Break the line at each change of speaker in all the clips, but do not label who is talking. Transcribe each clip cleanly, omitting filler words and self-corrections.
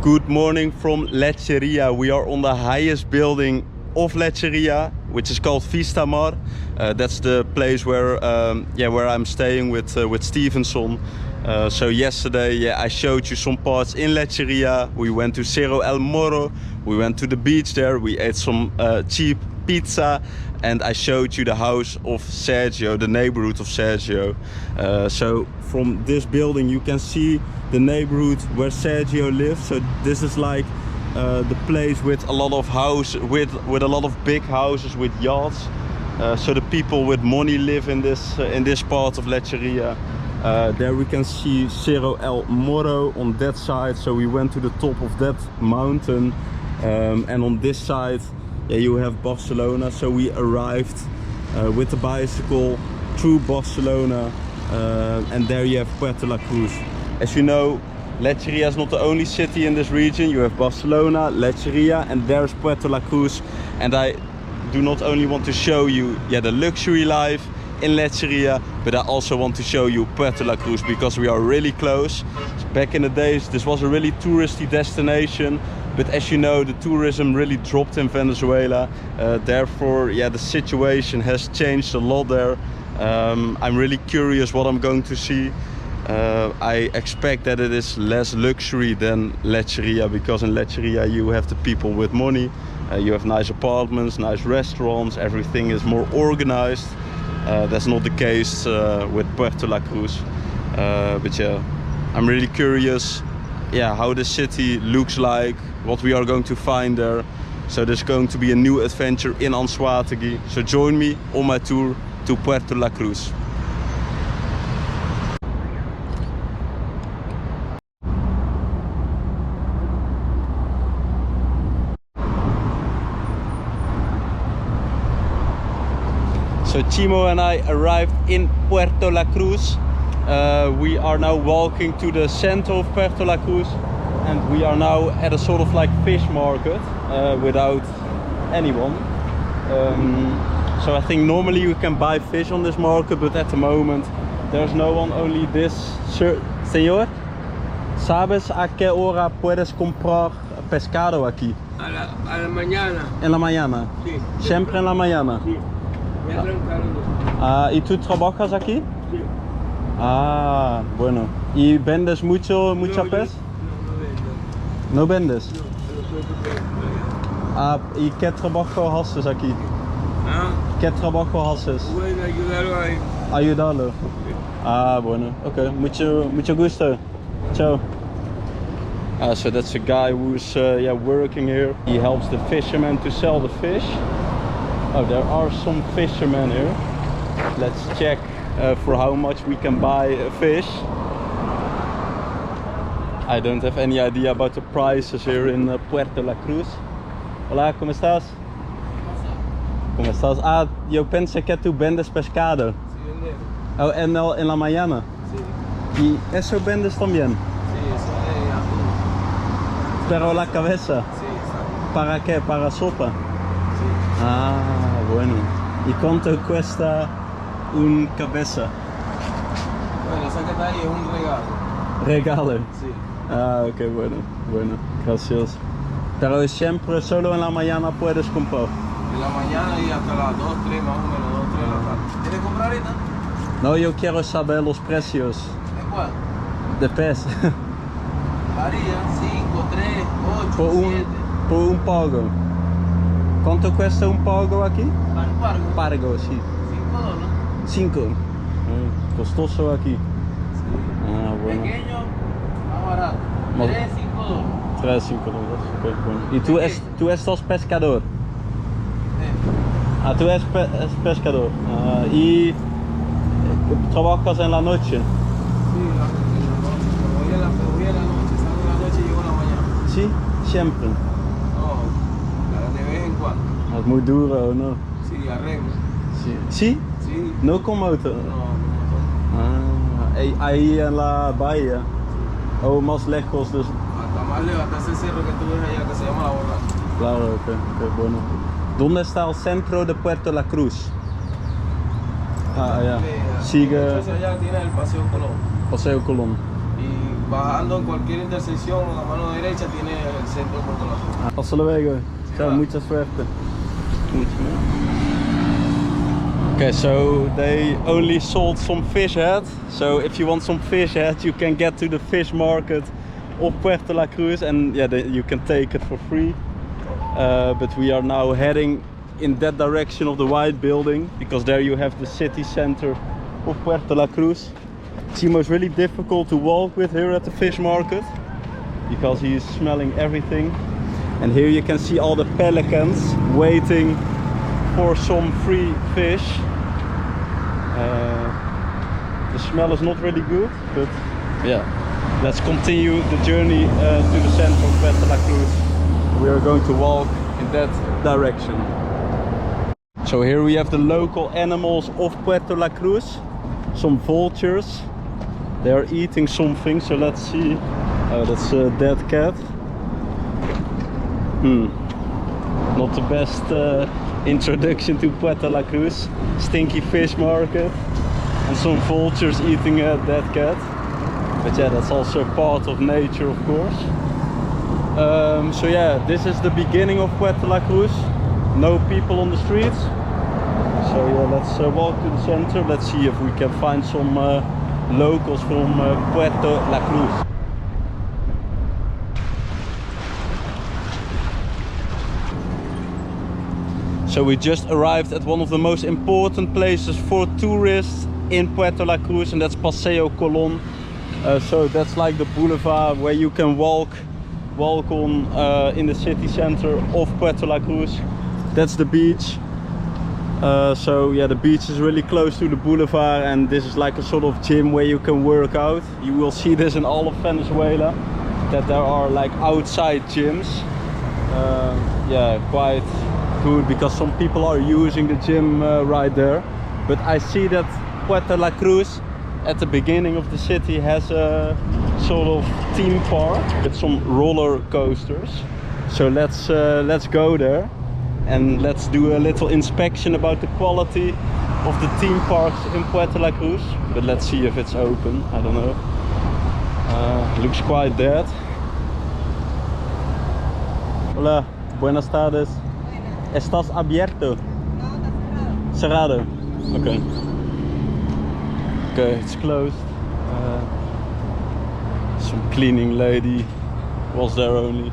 Good morning from Lecheria. We are on the highest building of Lecheria, which is called Vista Mar. That's the place where I'm staying with Stevenson. So yesterday, I showed you some parts in Lecheria. We went to Cerro El Morro. We went to the beach there. We ate some cheap pizza, and I showed you the house of Sergio, the neighborhood of Sergio. So from this building you can see the neighborhood where Sergio lives. So this is like the place with a lot of with a lot of big houses with yachts. So the people with money live in this part of Lecheria. There we can see Cerro El Morro on that side. So we went to the top of that mountain, and on this side, you have Barcelona. So we arrived with the bicycle through Barcelona, and there you have Puerto La Cruz. As you know, Lecheria is not the only city in this region. You have Barcelona, Lecheria, and there's Puerto La Cruz. And I do not only want to show you the luxury life in Lecheria, but I also want to show you Puerto La Cruz because we are really close. Back in the days, this was a really touristy destination, but as you know, the tourism really dropped in Venezuela. Therefore, the situation has changed a lot there. I'm really curious what I'm going to see. I expect that it is less luxury than Lecheria, because in Lecheria you have the people with money. You have nice apartments, nice restaurants, everything is more organized. That's not the case with Puerto La Cruz. But I'm really curious how the city looks like, what we are going to find there. So there's going to be a new adventure in Anzoategui. So join me on my tour to Puerto La Cruz. So Chimo and I arrived in Puerto La Cruz. We are now walking to the center of Puerto La Cruz, and we are now at a sort of like fish market without anyone. So I think normally you can buy fish on this market, but at the moment there's no one, only this. Señor, ¿sabes a qué hora puedes comprar pescado aquí?
A la mañana.
En la mañana?
Sí.
Siempre en la mañana?
Sí.
¿Y tú trabajas aquí?
Sí.
Ah, bueno. ¿Y vendes mucha pez?
No,
¿No vendes?
no.
¿Y qué trabajo haces aquí? ¿Qué trabajo haces?
Bueno, ayudarlo ahí.
Ayudarlo. Ah, bueno. Okay. Mucho gusto. Ciao. So that's a guy who's working here. He helps the fishermen to sell the fish. Oh, there are some fishermen here. Let's check for how much we can buy a fish. I don't have any idea about the prices here in Puerto La Cruz. Hola, ¿cómo estás? ¿Cómo estás? Ah, yo pensé que tú vendes pescado.
Sí,
Oh, en la mañana.
sí.
¿Y eso vendes también?
Sí, eso es atún.
Pero la cabeza.
Sí, exacto.
¿Para qué? ¿Para sopa?
Sí.
Ah, bueno. ¿Y cuánto cuesta un cabeza?
Bueno, esa que está ahí es un regalo.
Regalo.
Sí.
Ah, ok, bueno, gracias. Pero siempre solo en la mañana puedes comprar.
En la mañana y hasta las 2, 3 más o menos, 2, 3 de la tarde. ¿Quieres comprar ahorita?
No, yo quiero saber los precios
¿De cuál?
de pez.
Varía, 5, 3, 8,
por
7.
por un pargo. ¿Cuánto cuesta un pargo aquí?
¿Para un pargo?
Pargo, sí.
$5.
5. Costoso aquí.
Sí.
Ah, bueno.
Pequeño, más barato.
Más-
3, $5.
3, 5 dólares. Okay, bueno. ¿Y tú estás pescador? Ah, tú eres pescador. ¿Y trabajas en la noche?
Sí, voy a la noche, salgo en la noche y llego en la mañana.
Sí, siempre.
No, de vez en cuando.
Es muy duro, ¿o no?
Sí, arreglo.
Sí. ¿Sí?
Sí.
¿No con motor?
No,
Ahí en la bahía. O más lejos, dus.
hasta más lejos, hasta ese cerro que tú ves allá que se llama La Borracha.
Claro, ok, bueno. ¿Dónde está el centro de Puerto La Cruz? Ah, ya. Sigue
Entonces allá tienes el Paseo Colón.
Paseo Colón.
Y Bajando en cualquier intersección a la mano derecha tiene el centro de Puerto La Cruz.
Hasta luego. Ciao, mucha suerte. Okay, so they only sold some fish head. So if you want some fish head, you can get to the fish market of Puerto La Cruz, and yeah, you can take it for free. But we are now heading in that direction of the white building, because there you have the city center of Puerto La Cruz. Timo's really difficult to walk with here at the fish market, because he is smelling everything. And here you can see all the pelicans waiting for some free fish. The smell is not really good, but yeah, let's continue the journey to the center of Puerto La Cruz. We are going to walk in that direction. So here we have the local animals of Puerto La Cruz, some vultures. They are eating something, so let's see. Oh, that's a dead cat. Not the best introduction to Puerto La Cruz. Stinky fish market and some vultures eating a dead cat. But yeah, that's also part of nature, of course. So yeah, this is the beginning of Puerto La Cruz. No people on the streets. So yeah, let's walk to the center. Let's see if we can find some locals from Puerto La Cruz. So we just arrived at one of the most important places for tourists in Puerto La Cruz, and that's Paseo Colón. So that's like the boulevard where you can walk on in the city center of Puerto La Cruz. That's the beach. So yeah, the beach is really close to the boulevard, and this is like a sort of gym where you can work out. You will see this in all of Venezuela, that there are like outside gyms. Yeah, quite good, because some people are using the gym right there. But I see that Puerto La Cruz at the beginning of the city has a sort of theme park with some roller coasters. So let's go there and let's do a little inspection about the quality of the theme parks in Puerto La Cruz. But let's see if it's open. I don't know. Looks quite dead. Hola, buenas tardes. ¿Estás abierto?
No, está cerrado.
Cerrado. Okay. Okay, it's closed. Some cleaning lady was there only.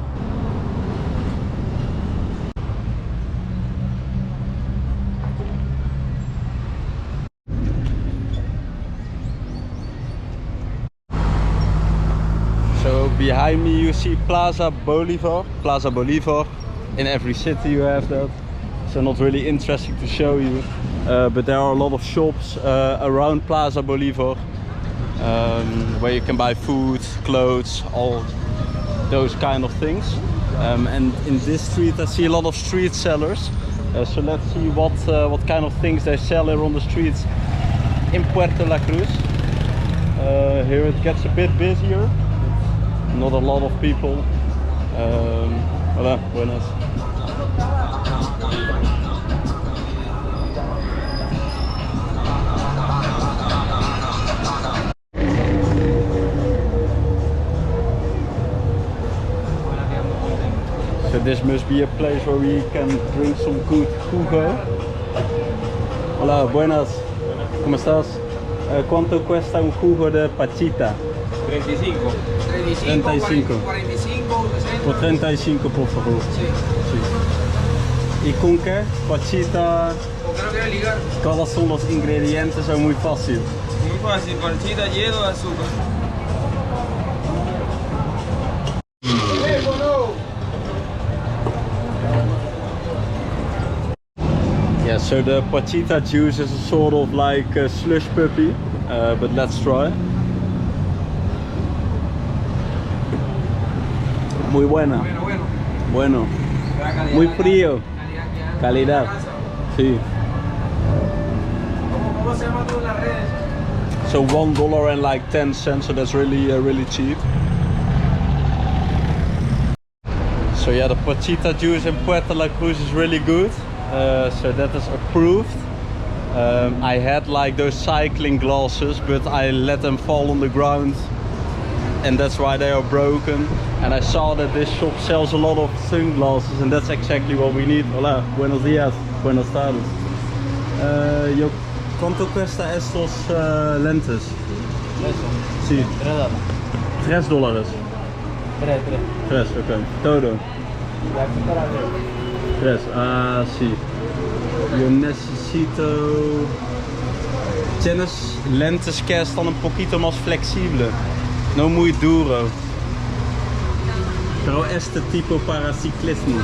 So behind me you see Plaza Bolivar. Plaza Bolivar. In every city you have that, so not really interesting to show you, but there are a lot of shops around Plaza Bolivar where you can buy food, clothes, all those kind of things. And in this street I see a lot of street sellers, so let's see what kind of things they sell here on the streets in Puerto La Cruz. Here it gets a bit busier, not a lot of people. Hola, buenas. So this must be a place where we can drink some good jugo. Hola, buenas. ¿Cómo estás? ¿Cuánto cuesta un jugo de pachita?
35.
35.
45, 60.
Por 35, por favor.
Sí.
Sí. ¿Y con qué? Pachita.
¿O qué no quieres ligar?
¿Cuáles son los ingredientes? Es muy fácil.
Muy fácil, parchita, hielo, azúcar.
Yeah, so the pachita juice is a sort of like a slush puppy, but let's try. Muy buena. Bueno. Muy frío. Calidad. Sí.
¿Cómo se llama tú en las redes?
So $1 and like 10 cents, so that's really cheap. So yeah, the pachita juice in Puerto La Cruz is really good. So that is approved. I had like those cycling glasses, but I let them fall on the ground and that's why they are broken. And I saw that this shop sells a lot of sunglasses, and that's exactly what we need. Hola, buenos días, buenas tardes. Yo, ¿cuánto cuesta estos lentes? Sí. $3. 3, ok. Todo. 3, ah, sí. Yo necesito... Tienes lentes que están un poquito más flexibles. No muy duro. Pero este tipo para ciclismo.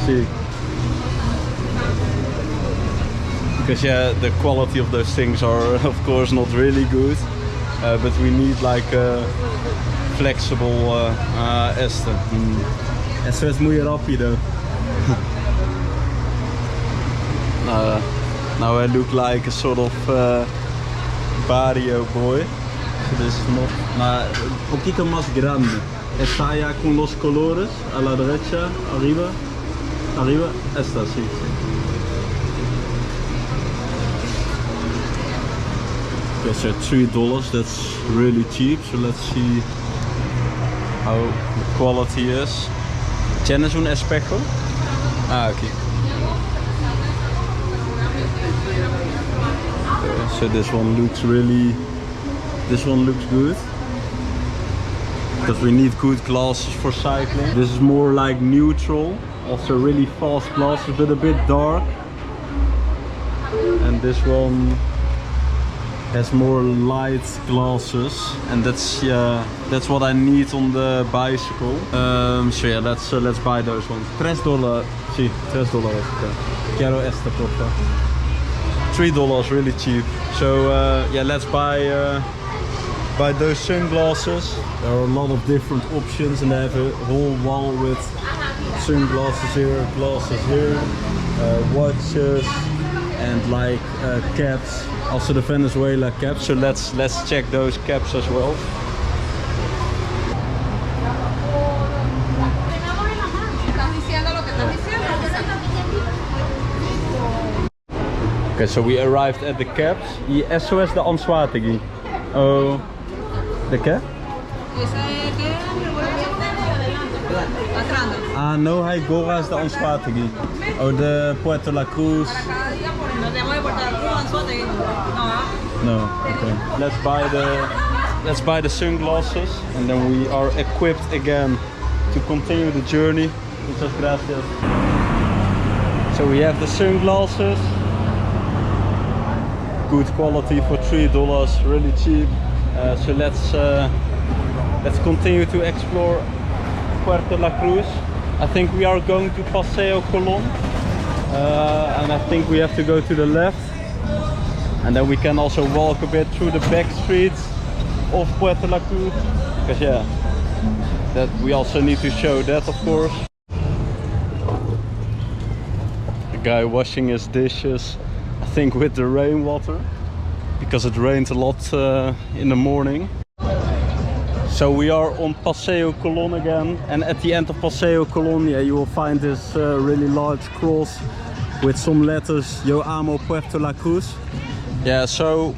Sí. Because yeah, the quality of those things are of course not really good. But we need like a flexible este. Esto es muy rápido. Now I look like a sort of barrio boy. So this is not... un poquito más grande. Está ya con los colores. A la derecha, arriba. Arriba, esta, sí. Okay, so $3, that's really cheap. So let's see how the quality is. ¿Tienes un espejo? Ah, okay. So this one looks good. Because we need good glasses for cycling. This is more like neutral, also really fast glasses, but a bit dark. And this one has more light glasses, and that's what I need on the bicycle. So yeah, let's buy those ones. $3, sí, $3. Okay. Quiero esta, por favor. $3, really cheap. So yeah, let's buy those sunglasses. There are a lot of different options, and they have a whole wall with sunglasses here, glasses here, watches, and like caps. Also the Venezuela caps. So let's check those caps as well. Okay, so we arrived at the caps. Y eso es de Anzoategui. Oh, ¿de qué? Ah, no hay gorras de Anzoategui. Oh, de Puerto La Cruz. No, okay. Let's buy the sunglasses, and then we are equipped again to continue the journey. Muchas gracias. So we have the sunglasses. Good quality for $3, really cheap. So let's continue to explore Puerto La Cruz. I think we are going to Paseo Colón, and I think we have to go to the left, and then we can also walk a bit through the back streets of Puerto La Cruz, because yeah, that we also need to show that, of course. The guy washing his dishes, I think with the rainwater, because it rained a lot in the morning. So we are on Paseo Colón again, and at the end of Paseo Colón, yeah, you will find this really large cross with some letters, Yo amo Puerto La Cruz. Yeah, so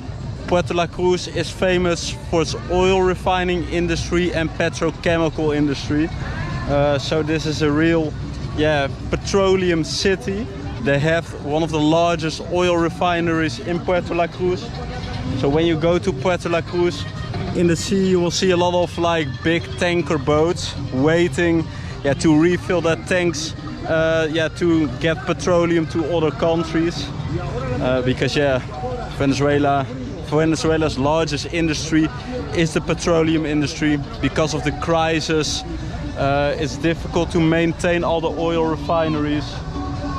Puerto La Cruz is famous for its oil refining industry and petrochemical industry. So this is a real, yeah, petroleum city. They have one of the largest oil refineries in Puerto La Cruz. So when you go to Puerto La Cruz, in the sea you will see a lot of like big tanker boats waiting, yeah, to refill their tanks, yeah, to get petroleum to other countries. Because yeah, Venezuela's largest industry is the petroleum industry. Because of the crisis, it's difficult to maintain all the oil refineries.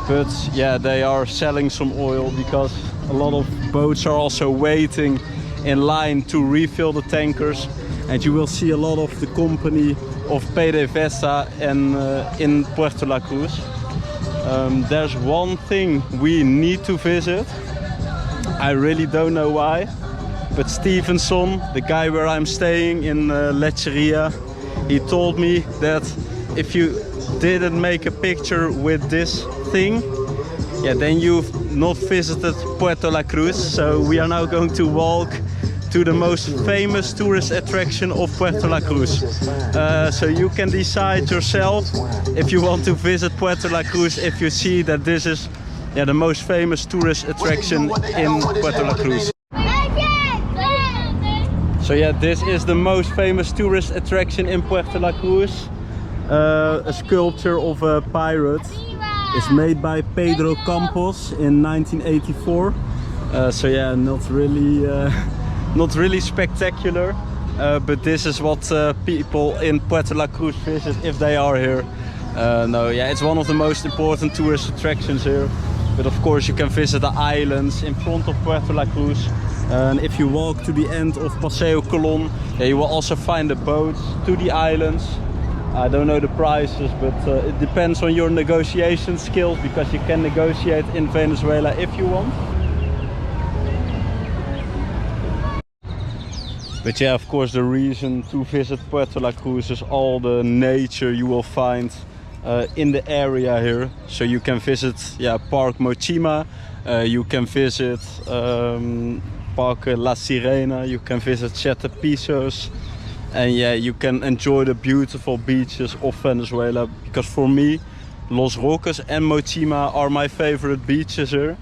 But yeah, they are selling some oil because a lot of boats are also waiting in line to refill the tankers. And you will see a lot of the company of PDVSA in Puerto La Cruz. There's one thing we need to visit. I really don't know why, but Stevenson, the guy where I'm staying in Lecheria, he told me that if you didn't make a picture with this thing, yeah, then you've not visited Puerto La Cruz. So we are now going to walk to the most famous tourist attraction of Puerto La Cruz. So you can decide yourself if you want to visit Puerto La Cruz if you see that this is the most famous tourist attraction in Puerto La Cruz. So yeah, this is the most famous tourist attraction in Puerto La Cruz. A sculpture of a pirate. It's made by Pedro Campos in 1984. So yeah, not really spectacular, but this is what people in Puerto La Cruz visit if they are here. No, yeah, it's one of the most important tourist attractions here. But of course, you can visit the islands in front of Puerto La Cruz. And if you walk to the end of Paseo Colón, yeah, you will also find the boats to the islands. I don't know the prices, but it depends on your negotiation skills, because you can negotiate in Venezuela if you want. But yeah, of course, the reason to visit Puerto La Cruz is all the nature you will find in the area here. So you can visit Park Mochima, you can visit Park La Sirena, you can visit Siete Pisos. And yeah, you can enjoy the beautiful beaches of Venezuela, because for me, Los Roques and Mochima are my favorite beaches here.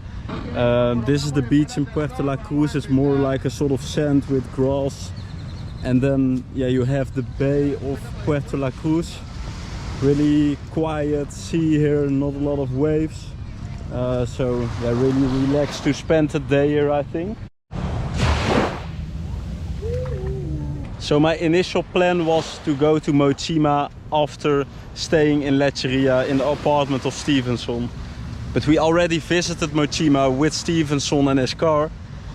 This is the beach in Puerto La Cruz. It's more like a sort of sand with grass. And then yeah, you have the bay of Puerto La Cruz. Really quiet sea here, not a lot of waves. So yeah, really relaxed to spend a day here, I think. So my initial plan was to go to Mochima after staying in Lecheria in the apartment of Stevenson. But we already visited Mochima with Stevenson and his car.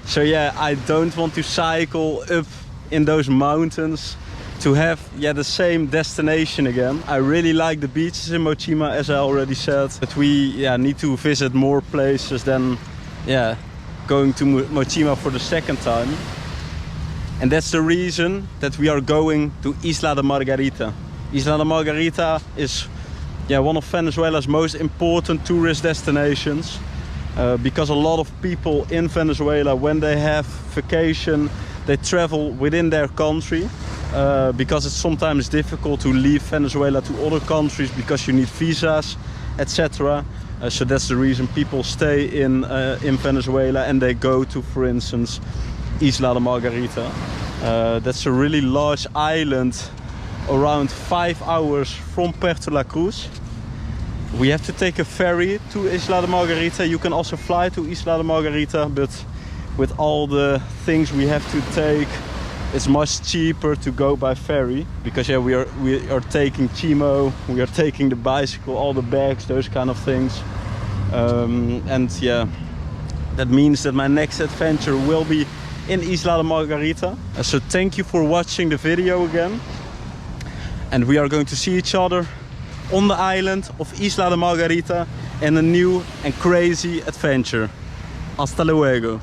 So yeah, I don't want to cycle up in those mountains to have the same destination again. I really like the beaches in Mochima, as I already said. But we need to visit more places than going to Mochima for the second time. And that's the reason that we are going to Isla de Margarita. Isla de Margarita is one of Venezuela's most important tourist destinations. Because a lot of people in Venezuela, when they have vacation, they travel within their country. Because it's sometimes difficult to leave Venezuela to other countries because you need visas, etc. So that's the reason people stay in Venezuela and they go to, for instance, Isla de Margarita. That's a really large island, around 5 hours from Puerto La Cruz. We have to take a ferry to Isla de Margarita. You can also fly to Isla de Margarita, but with all the things we have to take, it's much cheaper to go by ferry, because we are taking Chimo, we are taking the bicycle, all the bags, those kind of things. And yeah, that means that my next adventure will be in Isla de Margarita. So thank you for watching the video again. And we are going to see each other on the island of Isla de Margarita in a new and crazy adventure. Hasta luego.